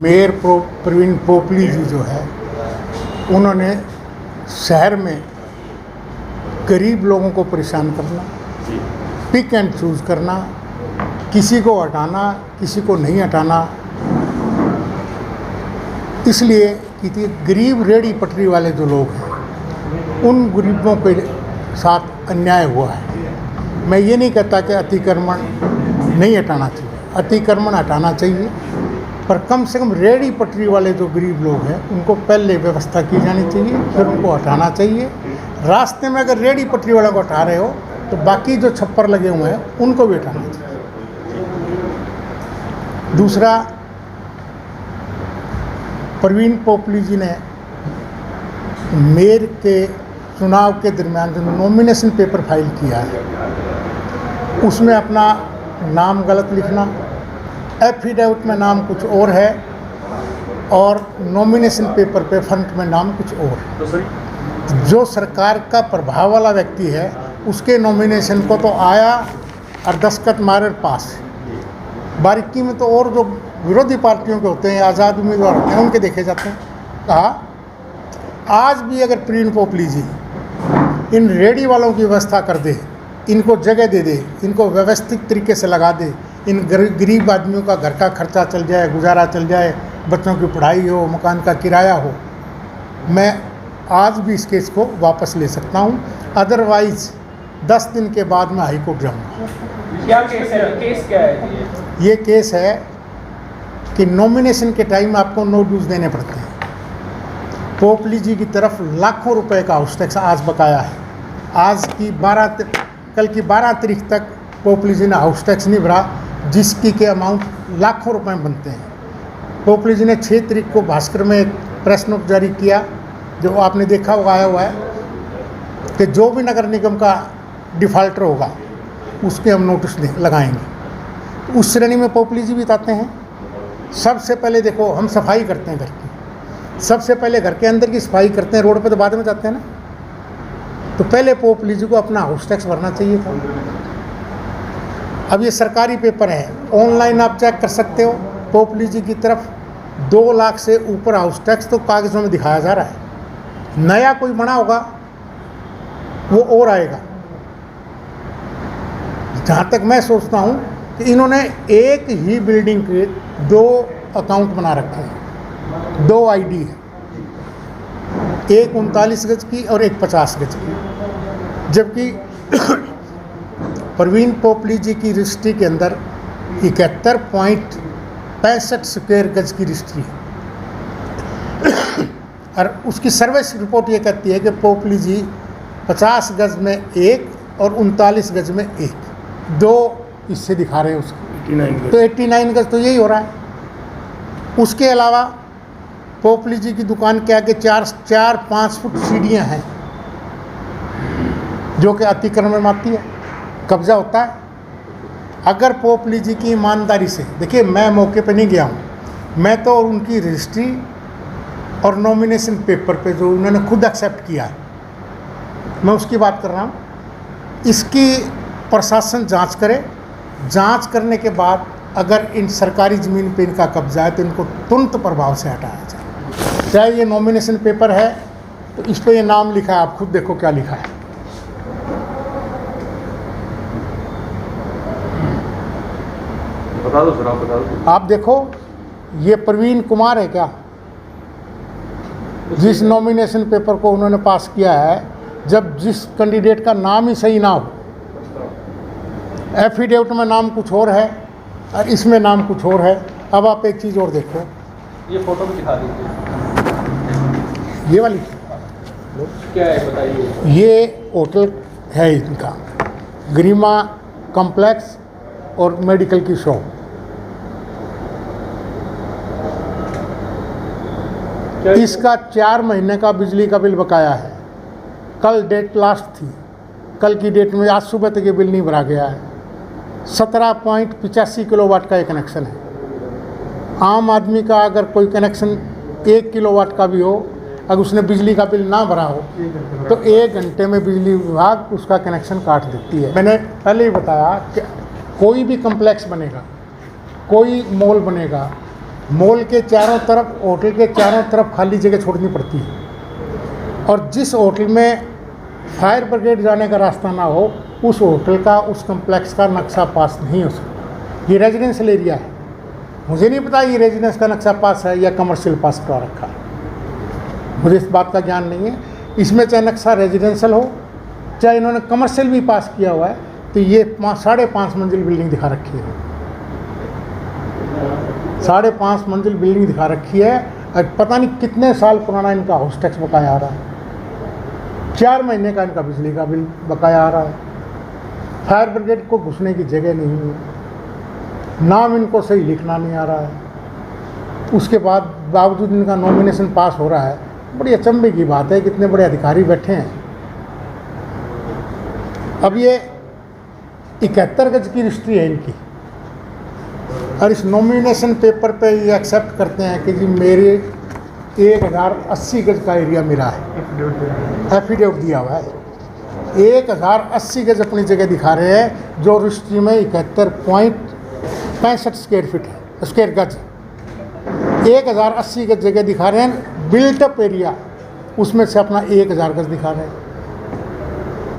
Mayor Praveen Popli जी जो है, उन्होंने शहर में गरीब लोगों को परेशान करना, पिक एंड चूज़ करना, किसी को हटाना किसी को नहीं हटाना, इसलिए कि गरीब रेहड़ी पटरी वाले जो लोग हैं उन गरीबों के साथ अन्याय हुआ है। मैं ये नहीं कहता कि अतिक्रमण नहीं हटाना चाहिए, अतिक्रमण हटाना चाहिए, पर कम से कम रेहड़ी पटरी वाले जो गरीब लोग हैं उनको पहले व्यवस्था की जानी चाहिए, फिर उनको हटाना चाहिए। रास्ते में अगर रेहड़ी पटरी वालों को हटा रहे हो तो बाकी जो छप्पर लगे हुए हैं उनको भी हटाना चाहिए। दूसरा, प्रवीण पोपली जी ने मेयर के चुनाव के दरमियान जो नॉमिनेशन पेपर फाइल किया है उसमें अपना नाम गलत लिखना, एफिडेविट में नाम कुछ और है और नॉमिनेशन पेपर पे फ्रंट में नाम कुछ और है। जो सरकार का प्रभाव वाला व्यक्ति है उसके नॉमिनेशन को तो आया और दस्तखत मारे पास, बारीकी में तो और जो विरोधी पार्टियों के होते हैं, आज़ाद उम्मीदवार होते हैं, उनके देखे जाते हैं। कहा आज भी अगर प्रवीण पोपली जी इन रेहड़ी वालों की व्यवस्था कर दे, इनको जगह दे दे, इनको व्यवस्थित तरीके से लगा दे, इन गरीब आदमियों का घर का खर्चा चल जाए, गुजारा चल जाए, बच्चों की पढ़ाई हो, मकान का किराया हो, मैं आज भी इस केस को वापस ले सकता हूं। अदरवाइज़ 10 दिन के बाद मैं हाई कोर्ट जाऊँगा। क्या केस है? केस क्या है? ये केस है कि नॉमिनेशन के टाइम आपको नो ड्यूज देने पड़ते हैं। पोपली जी की तरफ लाखों रुपए का हाउस टैक्स आज बकाया है। कल की 12 तारीख तक पोपली जी ने हाउस टैक्स नहीं भरा, जिसकी के अमाउंट लाखों रुपए में बनते हैं। पोपली जी ने 6 तारीख को भास्कर में एक प्रेस नोट जारी किया, जो आपने देखा हुआ आया हुआ है, कि जो भी नगर निगम का डिफ़ाल्टर होगा उसके हम नोटिस लगाएंगे। उस श्रेणी में पोपली जी भी आते हैं। सबसे पहले देखो, हम सफाई करते हैं घर की, सबसे पहले घर के अंदर की सफाई करते हैं, रोड पे तो बाद में जाते हैं ना। तो पहले पोपली जी को अपना हाउस टैक्स भरना चाहिए था। अब ये सरकारी पेपर है, ऑनलाइन आप चेक कर सकते हो। पोपली जी की तरफ 2 लाख से ऊपर हाउस टैक्स तो कागज़ों में दिखाया जा रहा है। नया कोई बना होगा वो और आएगा। जहाँ तक मैं सोचता हूँ कि इन्होंने एक ही बिल्डिंग के 2 अकाउंट बना रखे हैं, 2 आईडी है, एक 39 गज की और एक 50 गज की। जबकि प्रवीण पोपली जी की रजिस्ट्री के अंदर 71.65 स्क्वायर गज की रजिस्ट्री है। और उसकी सर्विस रिपोर्ट ये कहती है कि पोपली जी 50 गज में 1 और 39 गज में 1, 2 इससे दिखा रहे हैं उसको, तो 89 गज तो यही हो रहा है। उसके अलावा पोपली जी की दुकान के आगे 4-5 फुट सीढ़ियाँ हैं जो कि अतिक्रमण में आती है, कब्जा होता है। अगर पोपली जी की ईमानदारी से, देखिए मैं मौके पे नहीं गया हूँ, मैं तो उनकी रजिस्ट्री और नॉमिनेशन पेपर पे जो उन्होंने खुद एक्सेप्ट किया है, मैं उसकी बात कर रहा हूँ। इसकी प्रशासन जांच करे, जांच करने के बाद अगर इन सरकारी ज़मीन पे इनका कब्जा है तो इनको तुरंत प्रभाव से हटाया जाए। चाहे ये नॉमिनेशन पेपर है तो इस पे ये नाम लिखा है, आप खुद देखो क्या लिखा है। बता दो सर, आप बता दो। आप देखो, ये प्रवीण कुमार है क्या, जिस नॉमिनेशन पेपर को उन्होंने पास किया है, जब जिस कैंडिडेट का नाम ही सही ना हो, एफिडेविट में नाम कुछ और है और इसमें नाम कुछ और है। अब आप एक चीज़ और देखो, ये फोटो भी दिखा दीजिए, ये वाली क्या है बताइए। ये होटल है इनका, गरिमा कॉम्प्लेक्स और मेडिकल की शॉप। इसका 4 महीने का बिजली का बिल बकाया है। कल डेट लास्ट थी, कल की डेट में आज सुबह तक ये बिल नहीं भरा गया है। 17.85 किलोवाट का ये कनेक्शन है। आम आदमी का अगर कोई कनेक्शन 1 किलोवाट का भी हो, अगर उसने बिजली का बिल ना भरा हो तो 1 घंटे में बिजली विभाग उसका कनेक्शन काट देती है। मैंने पहले ही बताया कि कोई भी कम्प्लेक्स बनेगा, कोई मॉल बनेगा, मॉल के चारों तरफ, होटल के चारों तरफ खाली जगह छोड़नी पड़ती है, और जिस होटल में फायर ब्रिगेड जाने का रास्ता ना हो उस होटल का, उस कम्प्लेक्स का नक्शा पास नहीं हो सकता। ये रेजिडेंशियल एरिया है, मुझे नहीं पता ये रेजिडेंस का नक्शा पास है या कमर्शियल पास करा रखा है, मुझे इस बात का ज्ञान नहीं है। इसमें चाहे नक्शा रेजिडेंशियल हो, चाहे इन्होंने कमर्शियल भी पास किया हुआ है, तो ये 5.5 मंजिल बिल्डिंग दिखा रखी है, 5.5 मंजिल बिल्डिंग दिखा रखी है। और पता नहीं कितने साल पुराना इनका हाउस टैक्स बकाया आ रहा है, 4 महीने का इनका बिजली का बिल बकाया आ रहा है। फायर ब्रिगेड को घुसने की जगह नहीं है, नाम इनको सही लिखना नहीं आ रहा है, उसके बाद बावजूद इनका नॉमिनेशन पास हो रहा है। बड़ी अचंभे की बात है, कितने बड़े अधिकारी बैठे हैं। अब ये 71 गज की रजिस्ट्री है इनकी, और इस नॉमिनेशन पेपर पे ये एक्सेप्ट करते हैं कि जी मेरे 1080 गज का एरिया मेरा है, एफिडेविट दिया हुआ है। 1080 गज अपनी जगह दिखा रहे हैं, जो रजिस्ट्री में 71.65 स्क्वायर गज, 1080 गज जगह दिखा रहे हैं। बिल्टअप एरिया उसमें से अपना 1000 गज दिखा रहे हैं।